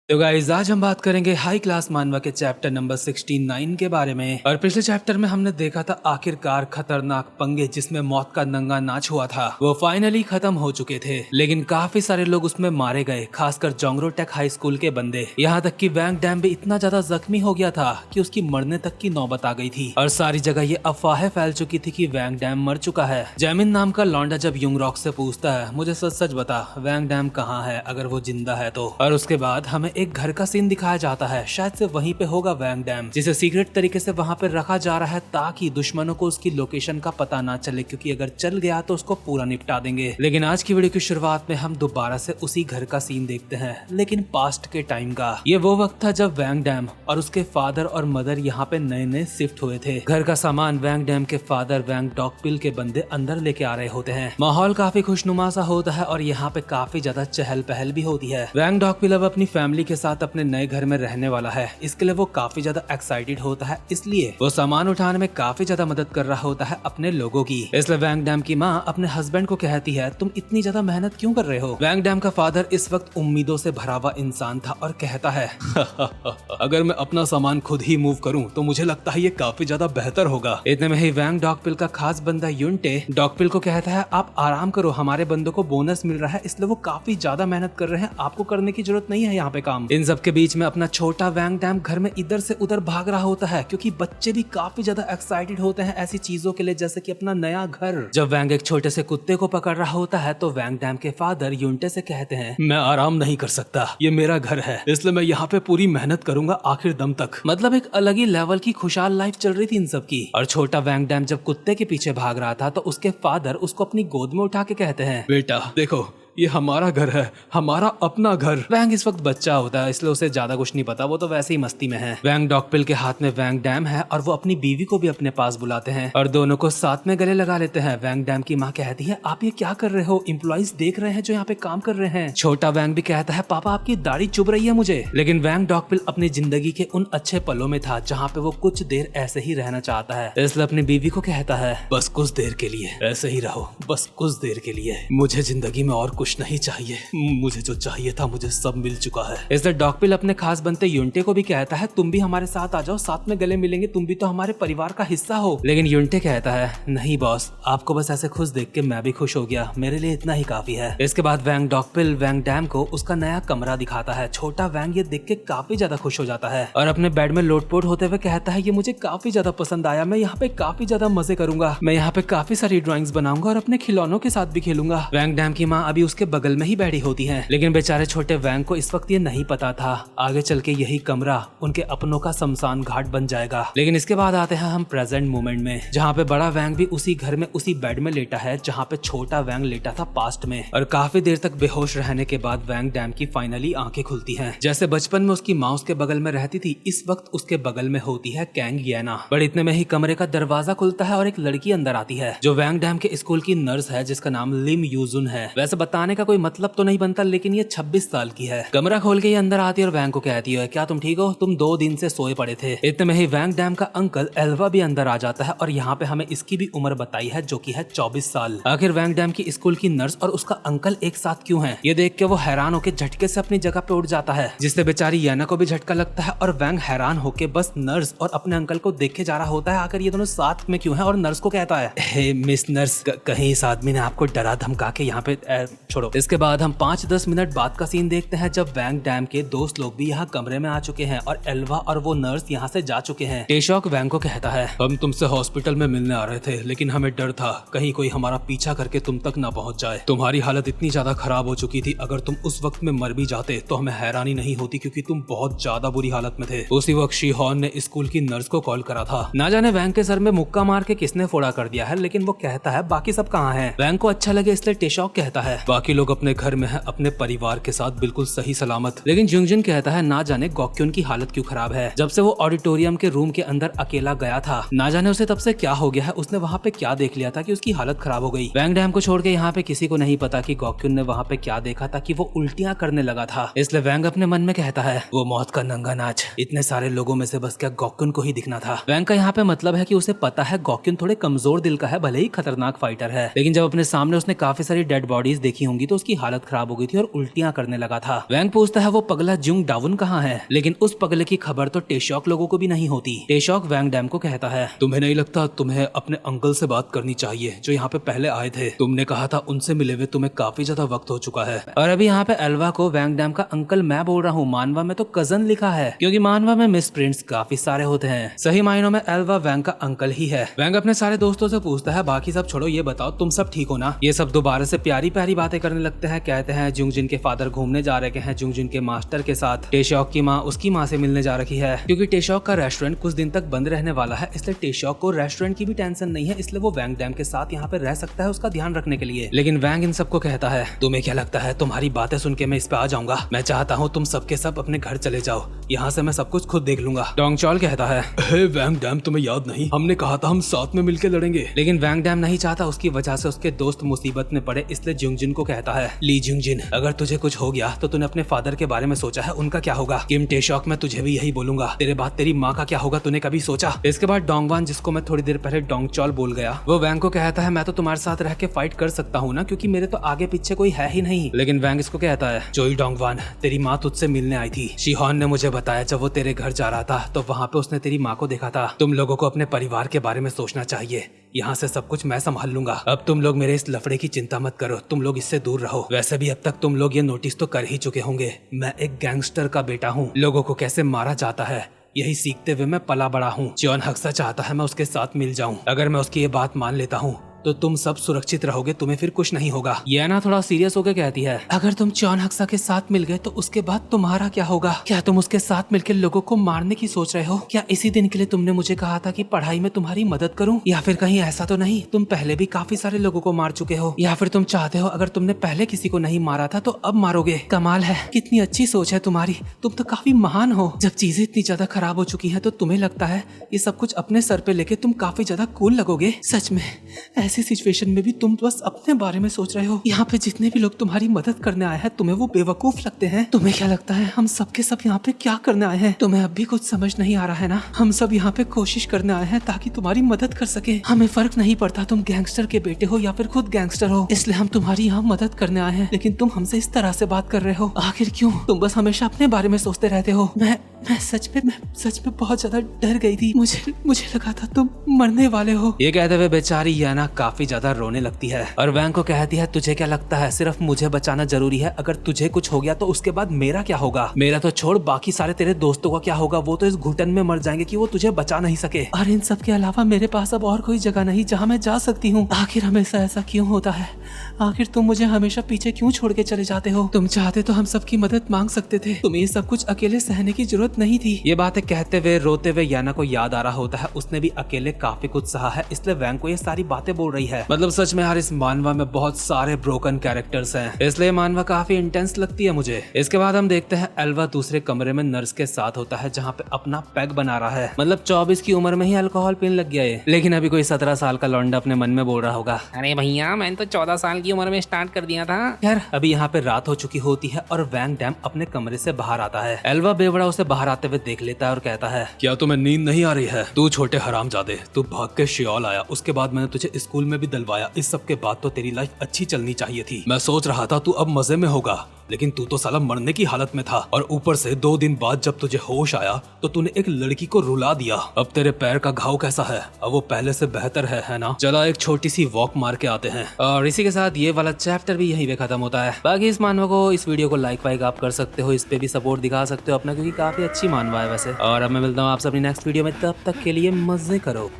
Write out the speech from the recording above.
तो गाइस आज हम बात करेंगे हाई क्लास मानवा के चैप्टर नंबर 69 के बारे में। और पिछले चैप्टर में हमने देखा था आखिरकार खतरनाक पंगे जिसमें मौत का नंगा नाच हुआ था वो फाइनली खत्म हो चुके थे, लेकिन काफी सारे लोग उसमें मारे गए, खासकर जोंगरो टेक हाई स्कूल के बंदे। यहाँ तक कि वैंग डैम भी इतना ज्यादा जख्मी हो गया था कि उसकी मरने तक की नौबत आ गई थी और सारी जगह ये अफवाहें फैल चुकी थी कि वैंग डैम मर चुका है। जैमिन नाम का लौंडा जब युंगरॉक से पूछता है मुझे सच सच बता वैंग डैम कहाँ है अगर वो जिंदा है तो, और उसके बाद हमें एक घर का सीन दिखाया जाता है, शायद से वहीं पे होगा वैंग डैम जिसे सीक्रेट तरीके से वहां पे रखा जा रहा है ताकि दुश्मनों को उसकी लोकेशन का पता ना चले, क्योंकि अगर चल गया तो उसको पूरा निपटा देंगे। लेकिन आज की वीडियो की शुरुआत में हम दोबारा से उसी घर का सीन देखते हैं, लेकिन पास्ट के टाइम का। ये वो वक्त था जब वैंग डैम और उसके फादर और मदर यहाँ पे नए नए शिफ्ट हुए थे। घर का सामान वैंग डैम के फादर वैंग डॉकपिल के बंदे अंदर लेके आ रहे होते हैं। माहौल काफी खुशनुमा सा होता है और यहाँ पे काफी ज्यादा चहल पहल भी होती है। वैंग डॉकपिल अब अपनी फैमिली के साथ अपने नए घर में रहने वाला है, इसके लिए वो काफी ज्यादा एक्साइटेड होता है, इसलिए वो सामान उठाने में काफी ज्यादा मदद कर रहा होता है अपने लोगों की। इसलिए वैंग डैम की माँ अपने हस्बैंड को कहती है तुम इतनी ज्यादा मेहनत क्यों कर रहे हो। वैंग डैम का फादर इस वक्त उम्मीदों से भरा हुआ इंसान था और कहता है अगर मैं अपना सामान खुद ही मूव करूं तो मुझे लगता है ये काफी ज्यादा बेहतर होगा। इतने में ही वैंग डॉकपिल का खास बंदा युनटे डॉकपिल को कहता है आप आराम करो, हमारे बंदों को बोनस मिल रहा है इसलिए वो काफी ज्यादा मेहनत कर रहे हैं, आपको करने की जरूरत नहीं है यहाँ पे काम। इन सब के बीच में अपना छोटा वैंग डैम घर में इधर से उधर भाग रहा होता है, क्योंकि बच्चे भी काफी ज्यादा एक्साइटेड होते हैं ऐसी चीजों के लिए जैसे कि अपना नया घर। जब वैंग एक छोटे से कुत्ते को पकड़ रहा होता है तो वैंग डैम के फादर युनटे से कहते हैं मैं आराम नहीं कर सकता, ये मेरा घर है इसलिए मैं यहाँ पे पूरी मेहनत करूंगा आखिर दम तक। मतलब एक अलग ही लेवल की खुशहाल लाइफ चल रही थी इन सब की। और छोटा वैंग डैम जब कुत्ते के पीछे भाग रहा था तो उसके फादर उसको अपनी गोद में उठा के कहते हैं बेटा देखो ये हमारा घर है, हमारा अपना घर। वैंग इस वक्त बच्चा होता है इसलिए उसे ज्यादा कुछ नहीं पता, वो तो वैसे ही मस्ती में है। वैंग डॉकपिल के हाथ में वैंग डैम है और वो अपनी बीवी को भी अपने पास बुलाते हैं और दोनों को साथ में गले लगा लेते हैं। वैंग डैम की माँ कहती है आप ये क्या कर रहे हो, एम्प्लॉइज देख रहे हैं जो यहाँ पे काम कर रहे हैं। छोटा वैंग भी कहता है पापा आपकी दाढ़ी चुभ रही है मुझे। लेकिन वैंग डॉकपिल अपनी जिंदगी के उन अच्छे पलों में था जहाँ पे वो कुछ देर ऐसे ही रहना चाहता है, इसलिए अपनी बीवी को कहता है बस कुछ देर के लिए ऐसे ही रहो, बस कुछ देर के लिए, मुझे जिंदगी में और कुछ नहीं चाहिए, मुझे जो चाहिए था मुझे सब मिल चुका है। इसलिए डॉकपिल अपने खास बनते युनटे को भी कहता है तुम भी हमारे साथ आ जाओ, साथ में गले मिलेंगे, तुम भी तो हमारे परिवार का हिस्सा हो। लेकिन युनटे कहता है नहीं बॉस, आपको बस ऐसे खुश देख के मैं भी खुश हो गया, मेरे लिए इतना ही काफी है। इसके बाद वैंग डॉकपिल वैंग डैम को उसका नया कमरा दिखाता है। छोटा वैंग ये देख के काफी ज्यादा खुश हो जाता है और अपने बेड में लोटपोट होते हुए कहता है ये मुझे काफी ज्यादा पसंद आया, मैं यहाँ पे काफी ज्यादा मजे करूंगा, मैं यहाँ पे काफी सारी ड्राइंग्स बनाऊंगा और अपने खिलौनों के साथ भी खेलूंगा। वैंग डैम की माँ अभी उसके बगल में ही बैठी होती है, लेकिन बेचारे छोटे वैंग को इस वक्त ये नहीं पता था आगे चल के यही कमरा उनके अपनों का शमशान घाट बन जाएगा। लेकिन इसके बाद आते हैं हम प्रेजेंट मोमेंट में, जहाँ पे बड़ा वैंग भी उसी घर में उसी बेड में लेटा है जहाँ पे छोटा वैंग लेटा था पास्ट में। और काफी देर तक बेहोश रहने के बाद वैंग डैम की फाइनली आंखें खुलती हैं। जैसे बचपन में उसकी माँ उसके बगल में रहती थी, इस वक्त उसके बगल में होती है कैंग येना। पर इतने में ही कमरे का दरवाजा खुलता है और एक लड़की अंदर आती है जो वैंग डैम के स्कूल की नर्स है जिसका नाम लिम यूजुन है। वैसे बताने का कोई मतलब तो नहीं बनता, लेकिन ये 26 साल की है। कमरा खोल के ये अंदर आती है और वैंग को कहती है क्या तुम ठीक हो, तुम 2 दिन से सोए पड़े थे। इतने में ही वैंग डैम का अंकल एल्वा भी अंदर आ जाता है और यहाँ पे हमें इसकी भी उम्र बताई है जो कि है 24 साल। आखिर वैंग डैम की स्कूल की नर्स और उसका अंकल एक साथ क्यों है, ये देख के वो हैरान होकर झटके से अपनी जगह पे उठ जाता है, जिससे बेचारी येना को भी झटका लगता है और वैंग हैरान होके बस नर्स और अपने अंकल को देखे जा रहा होता है आखिर ये दोनों साथ में क्यों है। और नर्स को कहता है हे मिस नर्स, कहीं इस आदमी ने आपको डरा धमका के यहाँ पे छोड़ो। इसके बाद हम 5-10 मिनट बाद का सीन देखते हैं जब वैंग डैम के दोस्त लोग भी यहाँ कमरे में आ चुके हैं और एल्वा और वो नर्स यहाँ से जा चुके हैं। टेशॉक वैंग को कहता है हम तुमसे हॉस्पिटल में मिलने आ रहे थे, लेकिन हमें डर था कहीं कोई हमारा पीछा करके तुम तक ना पहुँच जाए। तुम्हारी हालत इतनी ज्यादा खराब हो चुकी थी, अगर तुम उस वक्त में मर भी जाते तो हमें हैरानी नहीं होती क्योंकि तुम बहुत ज्यादा बुरी हालत में थे। उसी वक्त शीहॉन ने स्कूल की नर्स को कॉल करा था, ना जाने वैंग के सर में मुक्का मार के किसने फोड़ा कर दिया है, लेकिन वो कहता है बाकी सब कहाँ है। वैंग को अच्छा लगे इसलिए टेशॉक कहता है बाकी लोग अपने घर में है अपने परिवार के साथ बिल्कुल सही सलामत। लेकिन जुंगजिन कहता है ना जाने गॉक्यून की हालत क्यों खराब है, जब से वो ऑडिटोरियम के रूम के अंदर अकेला गया था ना जाने उसे तब से क्या हो गया है, उसने वहाँ पे क्या देख लिया था कि उसकी हालत खराब हो गई। वैंग डैम को छोड़ के यहाँ पे किसी को नहीं पता कि गॉक्यून ने वहाँ पे क्या देखा था कि वो उल्टियाँ करने लगा था। इसलिए वैंग अपने मन में कहता है वो मौत का नंगा नाच इतने सारे लोगों में से बस क्या गॉक्यून को ही दिखना था। वैंग का यहाँ पे मतलब है कि उसे पता है गॉक्यून थोड़े कमजोर दिल का है, भले ही खतरनाक फाइटर है, लेकिन जब अपने सामने उसने काफी सारी डेड बॉडीज देखी होंगी तो उसकी हालत खराब हो गई थी और उल्टियां करने लगा था। वैंग पूछता है वो पगला जुंग डाउन कहाँ है, लेकिन उस पगले की खबर तो टेशॉक लोगों को भी नहीं होती। टेशॉक वैंग डैम को कहता है तुम्हें नहीं लगता तुम्हें अपने अंकल से बात करनी चाहिए जो यहाँ पे पहले आए थे, तुमने कहा था उनसे मिले हुए तुम्हें काफी ज्यादा वक्त हो चुका है। और अभी यहाँ पे एल्वा को वैंग डैम का अंकल मैं बोल रहा हूँ, मानवा में तो कजन लिखा है क्योंकि मानवा में मिस प्रिंट्स काफी सारे होते हैं। सही मायनों में एल्वा वैंग का अंकल ही है। वैंग अपने सारे दोस्तों से पूछता है बाकी सब छोड़ो, ये बताओ तुम सब ठीक हो ना। ये सब दोबारा से प्यारी प्यारी बातें करने लगते हैं। कहते हैं जुंगजिन के फादर घूमने जा रहे हैं जुंगजिन के मास्टर के साथ। टेशॉक की माँ उसकी माँ से मिलने जा रही है क्योंकि टेशॉक का रेस्टोरेंट कुछ दिन तक बंद रहने वाला है, इसलिए टेशॉक को रेस्टोरेंट की भी टेंशन नहीं है, इसलिए वो वैंग डैम के साथ यहाँ पे रह सकता है उसका ध्यान रखने के लिए। लेकिन वैंग इन सबको कहता है तुम्हें क्या लगता है तुम्हारी बातें सुन के मैं इस पे आ जाऊंगा? मैं चाहता हूँ तुम सबके सब अपने घर चले जाओ, यहाँ से मैं सब कुछ खुद देख लूंगा। डोंगचॉल कहता है हे वैंग डैम तुम्हें याद नहीं हमने कहा था हम साथ में मिलकर लड़ेंगे। लेकिन वैंग डैम नहीं चाहता उसकी वजह से उसके दोस्त मुसीबत में पड़े, इसलिए जुंगजिन को कहता है ली जुंगजिन अगर तुझे कुछ हो गया तो तूने अपने फादर के बारे में सोचा है उनका क्या होगा? किम टेशॉक मैं तुझे भी यही बोलूंगा, तेरे बाद तेरी माँ का क्या होगा तूने कभी सोचा? इसके बाद डोंगवान जिसको मैं थोड़ी देर पहले डोंगचॉल बोल गया वो वैंग को कहता है मैं तो तुम्हारे साथ रह के फाइट कर सकता हूँ ना क्योंकि मेरे तो आगे पीछे कोई है ही नहीं। लेकिन वैंग इसको कहता है जोई डोंगवान तेरी माँ तुझसे मिलने आई थी, शिहॉन ने मुझे बताया जब वो तेरे घर जा रहा था तो वहाँ पे उसने तेरी माँ को देखा था। तुम लोगों को अपने परिवार के बारे में सोचना चाहिए, यहाँ से सब कुछ मैं संभाल लूंगा। अब तुम लोग मेरे इस लफड़े की चिंता मत करो, तुम लोग इससे दूर रहो। वैसे भी अब तक तुम लोग ये नोटिस तो कर ही चुके होंगे मैं एक गैंगस्टर का बेटा हूँ, लोगों को कैसे मारा जाता है यही सीखते हुए मैं पला बड़ा हूँ। जॉन हक्सा चाहता है मैं उसके साथ मिल जाऊँ, अगर मैं उसकी ये बात मान लेता हूँ तो तुम सब सुरक्षित रहोगे, तुम्हें फिर कुछ नहीं होगा। ये ना थोड़ा सीरियस होकर कहती है अगर तुम चॉन हक्सा के साथ मिल गए तो उसके बाद तुम्हारा क्या होगा? क्या तुम उसके साथ मिलकर लोगों को मारने की सोच रहे हो? क्या इसी दिन के लिए तुमने मुझे कहा था कि पढ़ाई में तुम्हारी मदद करूं? या फिर कहीं ऐसा तो नहीं तुम पहले भी काफी सारे लोगों को मार चुके हो? या फिर तुम चाहते हो अगर तुमने पहले किसी को नहीं मारा था तो अब मारोगे? कमाल है, कितनी अच्छी सोच है तुम्हारी, तुम तो काफी महान हो। जब चीजें इतनी ज्यादा खराब हो चुकी है तो तुम्हें लगता है ये सब कुछ अपने सर पे लेके तुम काफी ज्यादा कूल लगोगे। सच में ऐसी सिचुएशन में भी तुम बस अपने बारे में सोच रहे हो। यहाँ पे जितने भी लोग तुम्हारी मदद करने आए हैं तुम्हें वो बेवकूफ लगते हैं। तुम्हें क्या लगता है हम सबके सब यहाँ पे क्या करने आए हैं? तुम्हें अब भी कुछ समझ नहीं आ रहा है ना? हम सब यहाँ पे कोशिश करने आए हैं ताकि तुम्हारी मदद कर सके। हमें फर्क नहीं पड़ता तुम गैंगस्टर के बेटे हो या फिर खुद गैंगस्टर हो, इसलिए हम तुम्हारी यहाँ मदद करने आए हैं। लेकिन तुम हमसे इस तरह से बात कर रहे हो, आखिर क्यों? तुम बस हमेशा अपने बारे में सोचते रहते हो। मैं सच में बहुत ज्यादा डर गई थी, मुझे लगा था तुम मरने वाले हो। ये कहते हुए बेचारी याना काफी ज्यादा रोने लगती है और वैंग को कहती है तुझे क्या लगता है सिर्फ मुझे बचाना जरूरी है? अगर तुझे कुछ हो गया तो उसके बाद मेरा क्या होगा? मेरा तो छोड़, बाकी सारे तेरे दोस्तों का क्या होगा? वो तो इस घुटन में मर जाएंगे कि वो तुझे बचा नहीं सके। और इन सब के अलावा मेरे पास अब और कोई जगह नहीं जहाँ मैं जा सकती हूँ। आखिर हमेशा ऐसा क्यों होता है? आखिर तुम मुझे हमेशा पीछे क्यों छोड़ के चले जाते हो? तुम चाहते तो हम सबकी मदद मांग सकते थे, तुम्हें ये सब कुछ अकेले सहने की जरूरत नहीं थी। ये बातें कहते हुए रोते हुए याना को याद आ रहा होता है उसने भी अकेले काफी कुछ सहा है, इसलिए वैंग को ये सारी बातें बोल रही है। मतलब सच में यार इस मानवा में बहुत सारे ब्रोकन कैरेक्टर्स हैं, इसलिए मानवा काफी इंटेंस लगती है मुझे। इसके बाद हम देखते हैं एल्वा दूसरे कमरे में नर्स के साथ होता है जहाँ पे अपना पैग बना रहा है। मतलब 24 की उम्र में ही अल्कोहल पीने लग गया है, लेकिन अभी कोई 17 साल का लौंडा अपने मन में बोल रहा होगा अरे भैया मैंने तो 14 साल की उम्र में स्टार्ट कर दिया था। खैर अभी यहाँ पे रात हो चुकी होती है और वैंग डैम अपने कमरे से बाहर आता है। एल्वा बेवड़ा उसे बाहर आते हुए देख लेता है और कहता है क्या तुम्हें नींद नहीं आ रही है? तू छोटे हरामजादे, तू भाग के शियोल आया, उसके बाद मैंने तुझे स्कूल में भी दिलवाया, इस सब के बाद तो तेरी लाइफ अच्छी चलनी चाहिए थी। मैं सोच रहा था तू अब मजे में होगा, लेकिन तू तो साला मरने की हालत में था और ऊपर से 2 दिन बाद जब तुझे होश आया तो तूने एक लड़की को रुला दिया। अब तेरे पैर का घाव कैसा है? अब वो पहले से बेहतर है ना? चला एक छोटी सी वॉक मार के आते हैं। और इसी के साथ ये वाला चैप्टर भी यहीं पे खत्म होता है। बाकी इस मानवा को, इस वीडियो को लाइक वाइक आप कर सकते हो, इस पे भी सपोर्ट दिखा सकते हो अपना, क्योंकि काफी अच्छी मानवा है वैसे। और अब मैं मिलता हूँ आप सब नेक्स्ट वीडियो में, तब तक के लिए मजे करो।